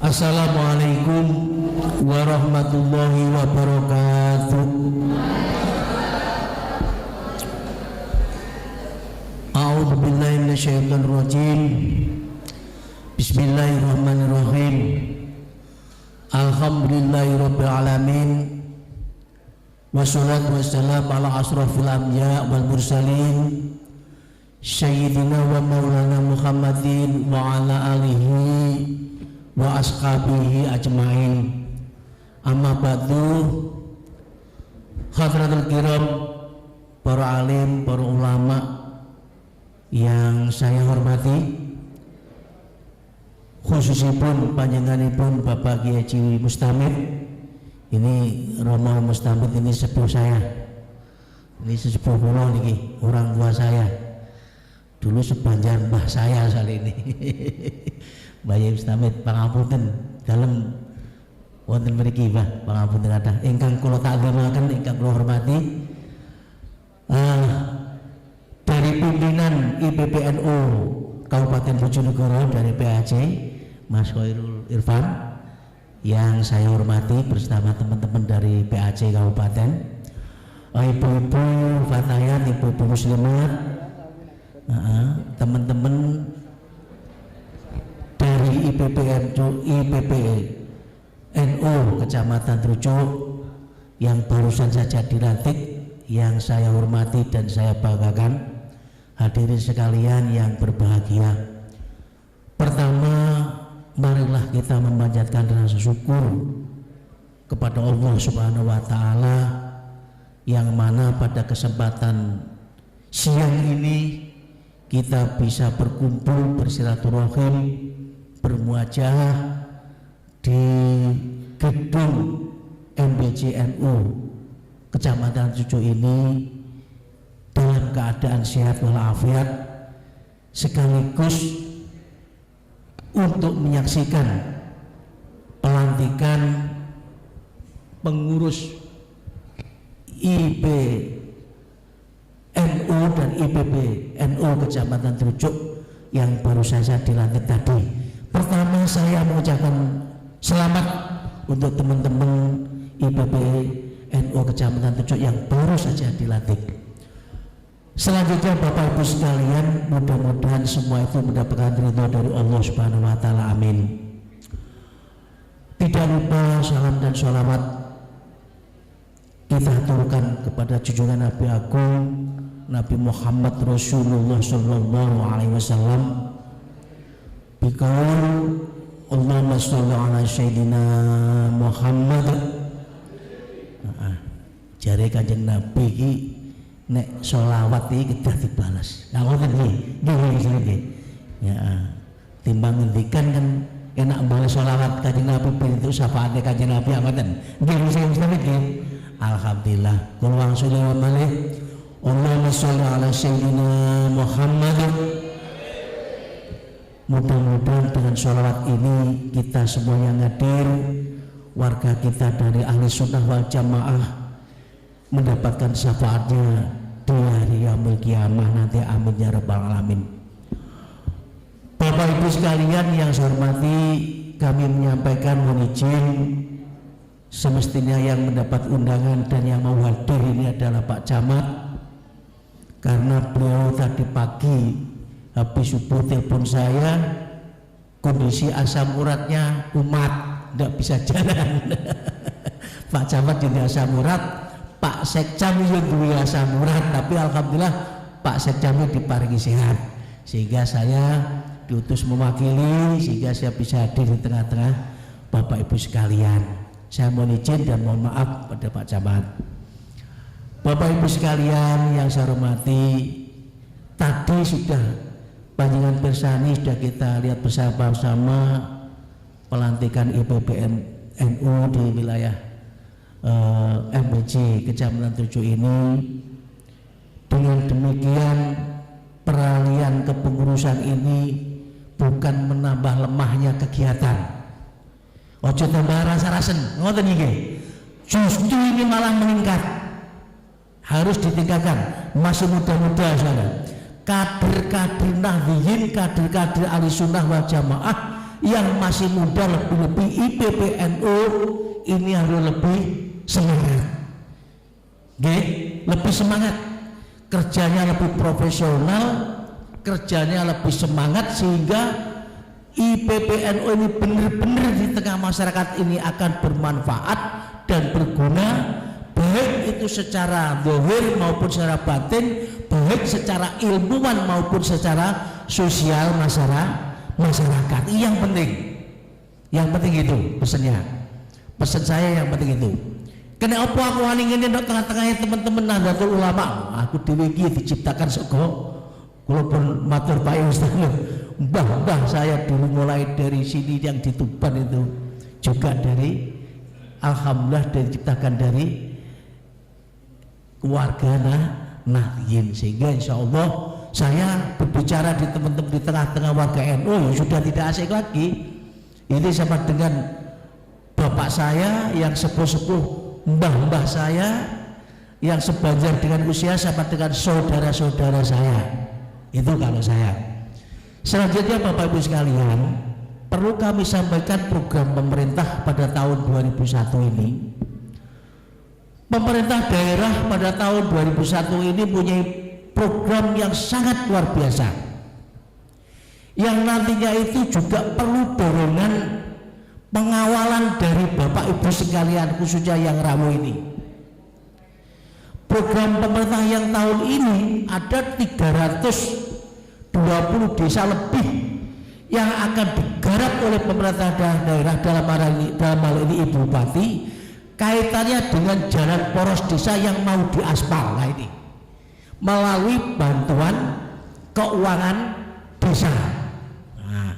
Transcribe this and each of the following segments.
Assalamualaikum warahmatullahi wabarakatuh. A'udzu billahi minasyaitonir rajim. Bismillahirrahmanirrahim. Alhamdulillahirabbil alamin. Wassalatu wassalamu ala asrofil anbiya wal mursalin Sayyidina wa maulana Muhammadin wa ala alihi wa ashabihi ajmain. Amma ba'du. Hadratul kiram, para alim, para ulama yang saya hormati, khususipun panjenenganipun Bapak Kiai Haji Mustamid. Ini Romo Mustamid, ini sepuh saya. Ini sepuh kula niki, orang tua saya. Dulu sepanjang mbah saya soal ini. Bayi Mustamid pangapunten dalem wonten mriki Mbah, pangapunten kathah ingkang kula takzimaken, ingkang kula hormati. Dari pimpinan IPPNU Kabupaten Bojonegoro dari PAC Mas Khairul Irfan yang saya hormati bersama teman-teman dari PAC Kabupaten, ibu-ibu Fatayan, ibu-ibu muslimat, teman-teman dari IPPNU Kecamatan Trucuk yang barusan saja dilantik, yang saya hormati dan saya banggakan. Hadirin sekalian yang berbahagia, pertama marilah kita memanjatkan rasa syukur kepada Allah Subhanahu wa Ta'ala, yang mana pada kesempatan siang ini kita bisa berkumpul, bersilaturahim, bermuajah di gedung MBCNU Kecamatan Trucuk ini dalam keadaan sehat walafiat, sekaligus untuk menyaksikan pelantikan pengurus IPNU dan IPPNU Kecamatan Trucuk yang baru saja dilantik tadi. Pertama saya mengucapkan selamat untuk teman-teman IPPNU Kecamatan Trucuk yang baru saja dilantik. Selanjutnya Bapak Ibu sekalian, mudah-mudahan semua itu mendapatkan ridho dari Allah Subhanahu wa Ta'ala, amin. Tidak lupa salam dan sholawat kita aturkan kepada junjungan Nabi Agung Nabi Muhammad Rasulullah Sallallahu Alaihi Wasallam. Bikaul Allahumma sholli ala Sayyidina Muhammad. Jare Kanjeng Nabi iki nek sholawat iki kedah dibalas. Lah ngoten nggih. Ya, timbang ngendikan kan enak balas sholawat Kanjeng Nabi pintu syafaate Kanjeng Nabi ngoten. Nggih sing nggih. Alhamdulillah. Kul wa sallallahu alaihi Allahumma sholli ala sayyidina Muhammad. Mudah-mudahan dengan sholawat ini kita semua yang hadir, warga kita dari ahli sunnah wal jamaah, mendapatkan syafaatnya di hari yaumul kiamah nanti, amin ya rabbal alamin. Bapak Ibu sekalian yang saya hormati, kami menyampaikan mohon izin, semestinya yang mendapat undangan dan yang mau hadir ini adalah Pak Camat, karena beliau tadi pagi habis subuh telepon saya, kondisi asam uratnya umat, tidak bisa jalan. Pak Camat jadi asam urat, Pak Sekcam yang duwe asam urat, tapi alhamdulillah Pak Sekcam diparingi sehat, sehingga saya diutus mewakili, sehingga saya bisa hadir di tengah-tengah Bapak Ibu sekalian. Saya mohon izin dan mohon maaf pada Pak Camat. Bapak Ibu sekalian yang saya hormati, tadi sudah panjenengan persani sudah kita lihat bersama-sama pelantikan IPPNU di wilayah MBC Kecamatan Trucuk ini. Dengan demikian peralihan kepengurusan ini bukan menambah lemahnya kegiatan, ojo tambah rasa-rasen, ngoten nggih. Justru ini malah meningkat, harus ditingkatkan. Masih muda-muda sana, kader-kader Nahdliyin, kader-kader ahli sunnah wal jamaah yang masih muda lebih-lebih IPPNU ini harus lebih semangat, lebih semangat, kerjanya lebih profesional, kerjanya lebih semangat, sehingga IPPNU ini benar-benar di tengah masyarakat ini akan bermanfaat dan berguna, baik itu secara zahir maupun secara batin, baik secara ilmuwan maupun secara sosial masyarakat. Yang penting itu pesannya, pesan saya yang penting itu. Kena apa aku wani ngene nek tengah-tengahnya teman-teman Nahdlatul Ulama, aku dhewe iki diciptakan saka kula pun matur Pak Ustaz, mbah saya dulu mulai dari sini yang di Tuban itu juga dari alhamdulillah diciptakan dari keluarga Nahdien, sehingga insya Allah saya berbicara di teman-teman di tengah-tengah warga NU sudah tidak asing lagi. Ini sama dengan bapak saya yang sepuh-sepuh, mbah saya yang sebanjar dengan usia, sama dengan saudara-saudara saya. Itu kalau saya. Selanjutnya Bapak Ibu sekalian, perlu kami sampaikan program pemerintah pada tahun 2001 ini. Pemerintah daerah pada tahun 2001 ini punya program yang sangat luar biasa, yang nantinya itu juga perlu dorongan pengawalan dari Bapak Ibu sekalian, khususnya yang Rawu ini. Program pemerintah yang tahun ini ada 320 desa lebih yang akan digarap oleh pemerintah daerah, dalam hal ini Ibu Bupati, kaitannya dengan jalan poros desa yang mau diaspal. Nah ini melalui bantuan keuangan desa. Nah,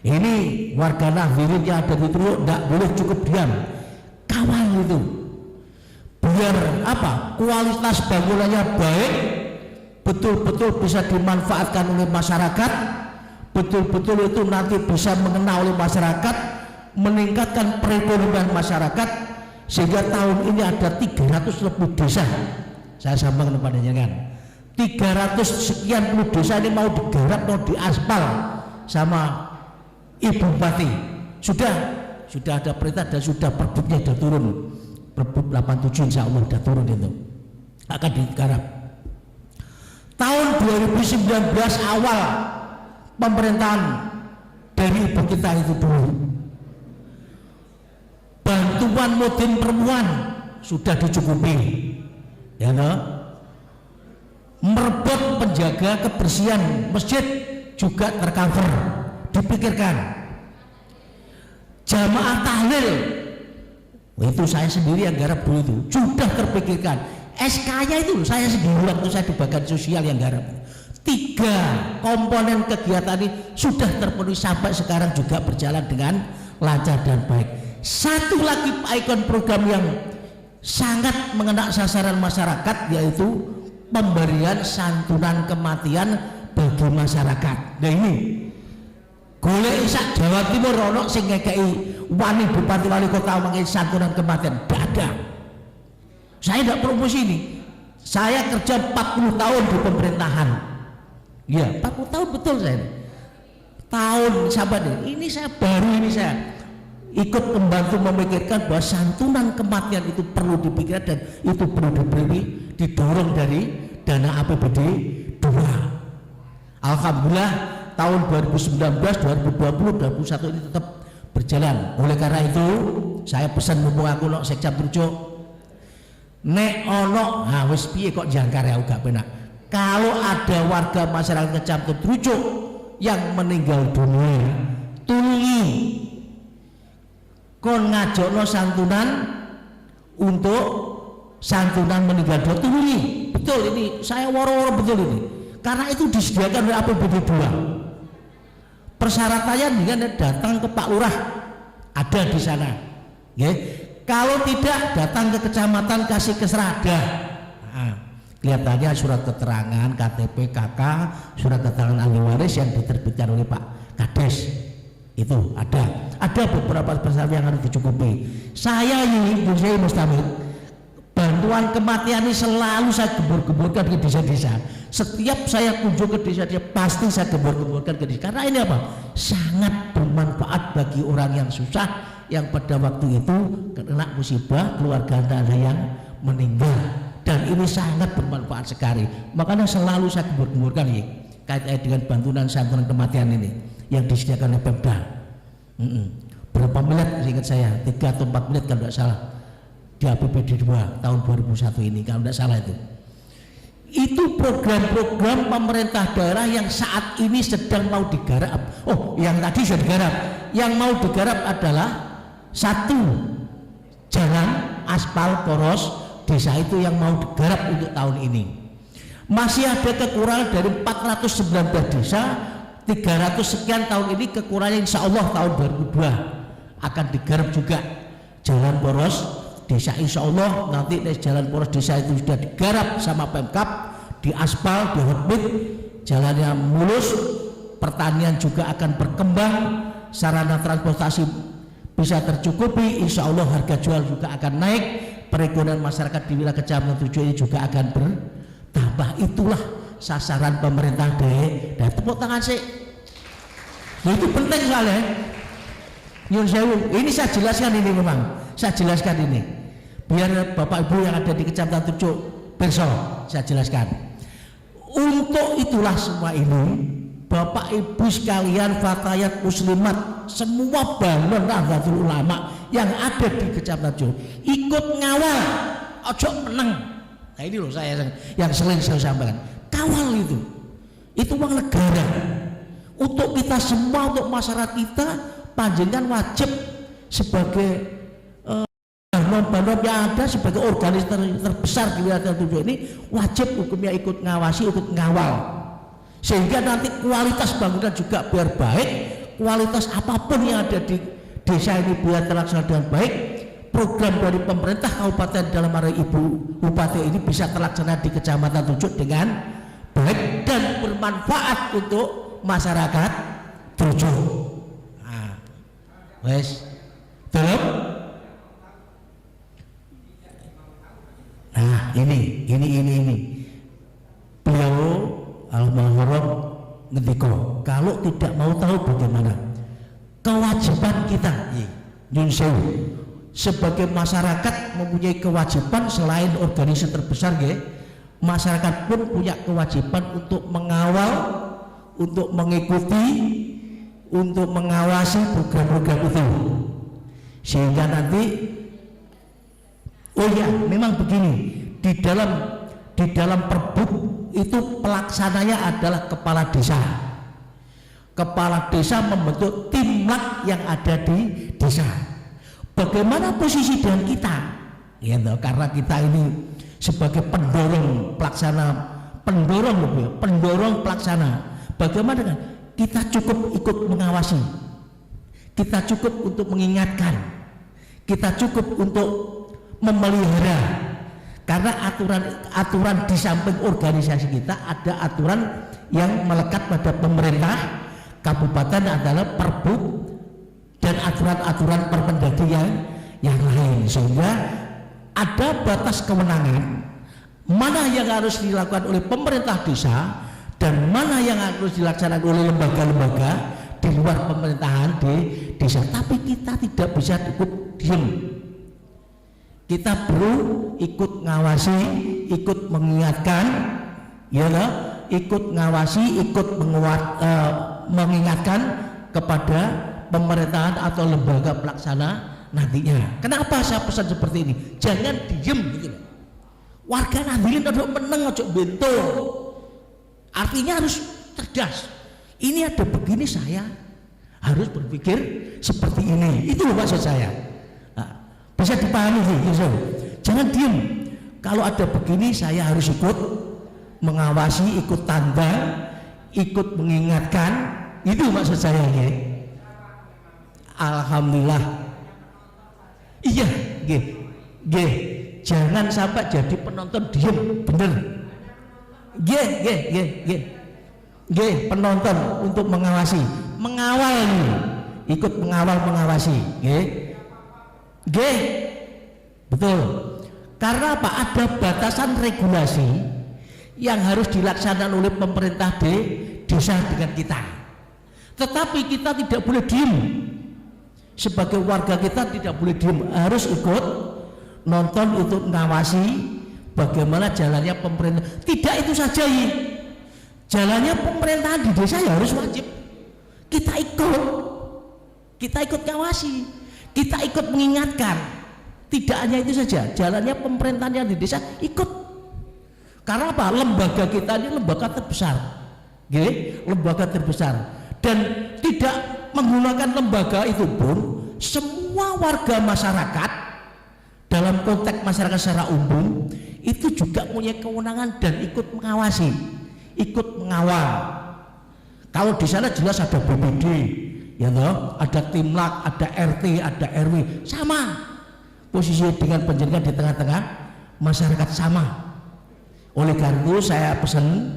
ini warga Nahdien yang ada di Truk tidak boleh cukup diam, kawal itu biar apa, kualitas bangunannya baik, betul-betul bisa dimanfaatkan oleh masyarakat, betul-betul itu nanti bisa mengenal oleh masyarakat, meningkatkan perekonomian masyarakat, sehingga tahun ini ada 300 lebih desa. Saya sampaikan kepada jenengan, 300 sekian puluh desa ini mau digarap, mau diaspal sama Ibu Bupati. Sudah ada perintah dan sudah perbuknya sudah turun, Perbup 87 insya Allah sudah turun, itu akan digarap. Tahun 2019 awal pemerintahan dari ibu kita itu dulu, bantuan modin perempuan sudah dicukupi, ya no? Merebut penjaga kebersihan masjid juga tercover, dipikirkan. Jamaah tahlil itu saya sendiri yang garap dulu, itu sudah terpikirkan. SK-nya itu saya sendiri waktu saya di bagian sosial yang garap. 3 komponen kegiatan ini sudah terpenuhi sampai sekarang juga berjalan dengan lancar dan baik. Satu lagi ikon program yang sangat mengena sasaran masyarakat, yaitu pemberian santunan kematian bagi masyarakat. Nah ini golek sak Jawa Timur ono sing ngekei wani bupati wali kota mengenai santunan kematian, tidak ada. Saya tidak promosi ini, saya kerja 40 tahun di pemerintahan, ya 40 tahun betul saya. Tahun sahabat ini saya baru ini saya ikut membantu memikirkan bahwa santunan kematian itu perlu dipikirkan dan itu perlu didorong dari dana APBD 2. Alhamdulillah tahun 2019, 2020, 2021 ini tetap berjalan. Oleh karena itu saya pesan mumpung aku nok Sekjam Trucuk, nek ono wis piye kok jangkar ya gak penak. Kalau ada warga masyarakat Kecamatan Trucuk yang meninggal dunia, tulungi kon ngajokno santunan untuk santunan meninggal dunia, tulungi. Betul ini, saya woro-woro betul ini. Karena itu disediakan oleh APBD 2. Persyaratannya dengan datang ke Pak Lurah, ada di sana. Ya. Kalau tidak datang ke kecamatan kasih ke Serada. Nah, kelihatannya surat keterangan KTP KK, surat keterangan ahli waris yang diterbitkan oleh Pak Kades itu ada beberapa persyaratan yang harus dicukupi. Saya ini Mustamid Bantuan kematian ini selalu saya gembur-gemburkan ke desa-desa. Setiap saya kunjung ke desa-desa pasti saya gembur-gemburkan ke desa. Karena ini apa? Sangat bermanfaat bagi orang yang susah, yang pada waktu itu kena musibah, keluarga ada yang meninggal. Dan ini sangat bermanfaat sekali. Makanya selalu saya gembur-gemburkan ya, kait-kait dengan bantuan santunan kematian ini yang disediakan oleh Pemda. Berapa menit ingat saya, 3 atau 4 menit kalau tidak salah di APBD 2 tahun 2001 ini kalau tidak salah itu program-program pemerintah daerah yang saat ini sedang mau digarap. Oh, yang tadi sudah digarap. Yang mau digarap adalah 1 jalan aspal poros desa itu yang mau digarap untuk tahun ini. Masih ada kekurangan dari 419 desa, 300 sekian tahun ini kekurangan, insya Allah tahun 2002 akan digarap juga jalan poros desa. Insya Allah nanti jalan poros desa itu sudah digarap sama Pemkab, diaspal, dihormit, jalannya mulus, pertanian juga akan berkembang, sarana transportasi bisa tercukupi, insya Allah harga jual juga akan naik, perekonomian masyarakat di wilayah Kecamatan 7 ini juga akan bertambah. Itulah sasaran pemerintah daerah. Tepuk tangan sih. Nah, itu penting soalnya. Nyun sewu, ini saya jelaskan ini memang. Saya jelaskan ini. Biar Bapak Ibu yang ada di Kecamatan 7 besok saya jelaskan. Untuk itulah semua ini Bapak Ibu sekalian, fatayat muslimat, semua balon Nahdlatul Ulama yang ada di Kecamatan 7 ikut ngawal, ojo menang. Nah ini loh saya yang sering saya sampaikan, kawal itu uang negara untuk kita semua, untuk masyarakat kita. Panjenengan wajib sebagai banom-banom yang ada sebagai organisasi terbesar di wilayah 7 ini wajib hukumnya ikut ngawasi, ikut ngawal, sehingga nanti kualitas bangunan juga biar baik, kualitas apapun yang ada di desa ini biar terlaksana dengan baik, program dari pemerintah kabupaten dalam arah Ibu Bupati ini bisa terlaksana di Kecamatan 7 dengan baik dan bermanfaat untuk masyarakat 7. Wes, belum? Nah ini beliau almarhum ngendiko, kalau tidak mau tahu bagaimana kewajiban kita sebagai masyarakat mempunyai kewajiban selain organisasi terbesar masyarakat pun punya kewajiban untuk mengawal, untuk mengikuti, untuk mengawasi program-program itu, sehingga nanti oh ya memang begini, di dalam perbuk itu pelaksananya adalah kepala desa. Kepala desa membentuk timlak yang ada di desa. Bagaimana posisi dengan kita? Ya, karena kita ini sebagai pendorong pelaksana. Bagaimana dengan kita cukup ikut mengawasi, kita cukup untuk mengingatkan, kita cukup untuk memelihara, karena aturan di samping organisasi kita ada aturan yang melekat pada pemerintah kabupaten adalah perbuk dan aturan-aturan Permendagri yang lain, sehingga ada batas kewenangan mana yang harus dilakukan oleh pemerintah desa dan mana yang harus dilaksanakan oleh lembaga-lembaga di luar pemerintahan di desa. Tapi kita tidak bisa ikut diam, kita perlu ikut ngawasi, ikut mengingatkan, ya lah, ikut ngawasi, ikut mengingatkan kepada pemerintahan atau lembaga pelaksana nantinya. Kenapa saya pesan seperti ini? Jangan diam gitu. Warga Nahdlin ada meneng ojo bento. Artinya harus cerdas. Ini ada begini, saya harus berpikir seperti ini. Itu loh maksud saya. Nah, bisa dipahami sih, jangan diam. Kalau ada begini saya harus ikut mengawasi, ikut tanda, ikut mengingatkan. Itu maksud saya ya. Alhamdulillah. Iya, jangan sampai jadi penonton diam, bener. Penonton untuk mengawasi, mengawal nih, ikut mengawal, mengawasi, betul. Karena apa? Ada batasan regulasi yang harus dilaksanakan oleh pemerintah desa dengan kita. Tetapi kita tidak boleh diem. Sebagai warga kita tidak boleh diem, harus ikut nonton untuk mengawasi bagaimana jalannya pemerintah. Tidak itu saja ya. Jalannya pemerintahan di desa ya harus wajib kita ikut ngawasi, kita ikut mengingatkan. Tidak hanya itu saja, jalannya pemerintahan yang di desa ikut. Karena apa? Lembaga kita ini lembaga terbesar, lembaga terbesar, dan tidak menggunakan lembaga itu pun semua warga masyarakat dalam konteks masyarakat secara umum itu juga punya kewenangan dan ikut mengawasi, ikut mengawal. Kalau di sana jelas ada BPD, ya toh, ada Timlak, ada RT, ada RW, sama posisi dengan penjaringan di tengah-tengah masyarakat sama. Oleh karena itu saya pesan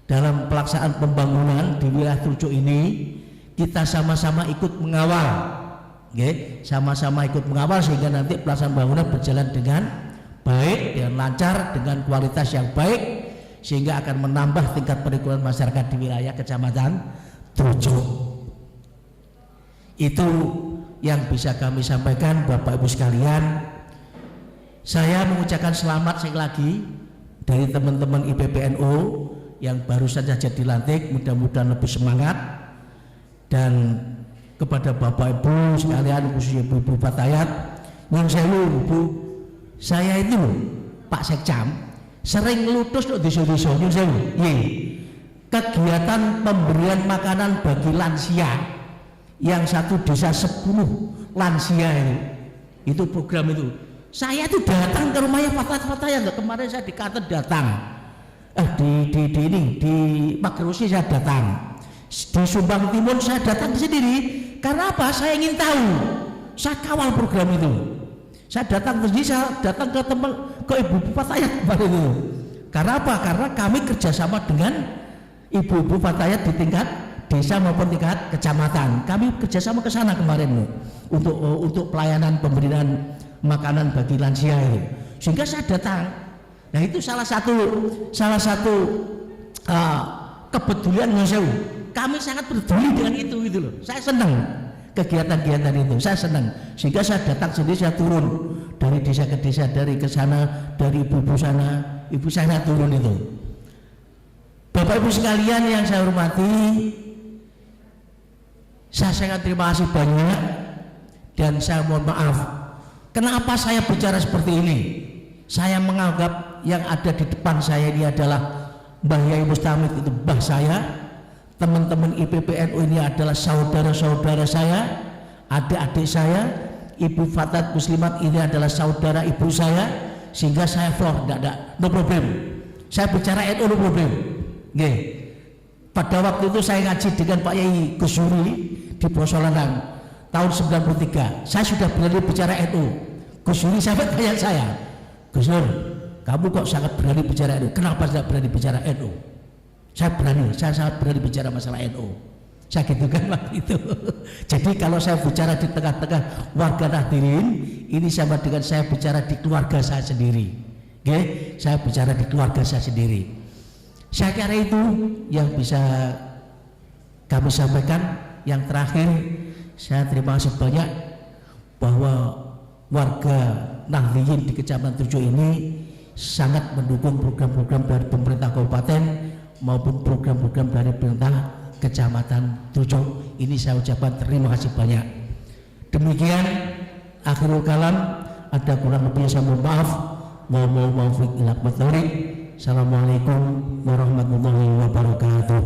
dalam pelaksanaan pembangunan di wilayah Trucuk ini kita sama-sama ikut mengawal, sama-sama ikut mengawal sehingga nanti pelaksanaan pembangunan berjalan dengan baik, dengan lancar, dengan kualitas yang baik, sehingga akan menambah tingkat perekonomian masyarakat di wilayah Kecamatan Trucuk. Itu yang bisa kami sampaikan, Bapak Ibu sekalian. Saya mengucapkan selamat sekali lagi dari teman-teman IPPNU yang baru saja dilantik, mudah-mudahan lebih semangat. Dan kepada Bapak Ibu sekalian, khususnya Ibu Fatayat, nyun sewu Bu, saya itu Pak Sekcam sering ngelutus di desa-desa, nyun sewu, kegiatan pemberian makanan bagi lansia yang satu desa 10 lansia itu program itu. Saya tuh datang ke rumahnya Fatayat, kemarin saya dikata datang. Di Magerusi saya datang, di Subang Timur saya datang sendiri. Karena apa? Saya ingin tahu, saya kawal program itu. Saya datang ke sini, saya datang ke Ibu Fatayat kemarin itu. Karena apa? Karena kami kerjasama dengan Ibu Fatayat di tingkat desa maupun tingkat kecamatan. Kami kerjasama ke sana kemarin untuk pelayanan pemberian makanan bagi lansia itu. Sehingga saya datang. Nah itu salah satu kepedulian Nyosewu. Kami sangat peduli dengan itu gitu loh. Saya senang kegiatan-kegiatan itu, saya senang. Sehingga saya datang sendiri, saya turun dari desa ke desa, dari ke sana, dari ibu sana turun itu. Bapak Ibu sekalian yang saya hormati, saya sangat terima kasih banyak dan saya mohon maaf. Kenapa saya bicara seperti ini? Saya menganggap yang ada di depan saya ini adalah Mbah Yai Mustamid, itu mbah saya. Teman-teman IPPNU ini adalah saudara-saudara saya, adik-adik saya. Ibu Fatayat Muslimat ini adalah saudara ibu saya, sehingga saya no problem. Saya bicara NU no problem. Pada waktu itu saya ngaji dengan Pak Yai Gusuri di Posolanang tahun 93. Saya sudah berani bicara NU. Gusuri sampai tanya saya, Gusur, kamu kok sangat berani bicara NU? Kenapa tidak berani bicara NU? Saya sangat berani bicara masalah NU. Saya gitu kan waktu itu. Jadi kalau saya bicara di tengah-tengah warga Nahdirin, ini sama dengan saya bicara di keluarga saya sendiri. Saya bicara di keluarga saya sendiri. Saya kira itu yang bisa kami sampaikan. Yang terakhir, saya terima kasih banyak bahwa warga Nahdiyin di Kecamatan Trucuk ini sangat mendukung program-program dari pemerintah kabupaten maupun program-program dari pemerintah Kecamatan Trucuk. Ini saya ucapkan terima kasih banyak. Demikian akhirul kalam, ada kurang lebihnya saya mohon maaf. Assalamualaikum warahmatullahi wabarakatuh.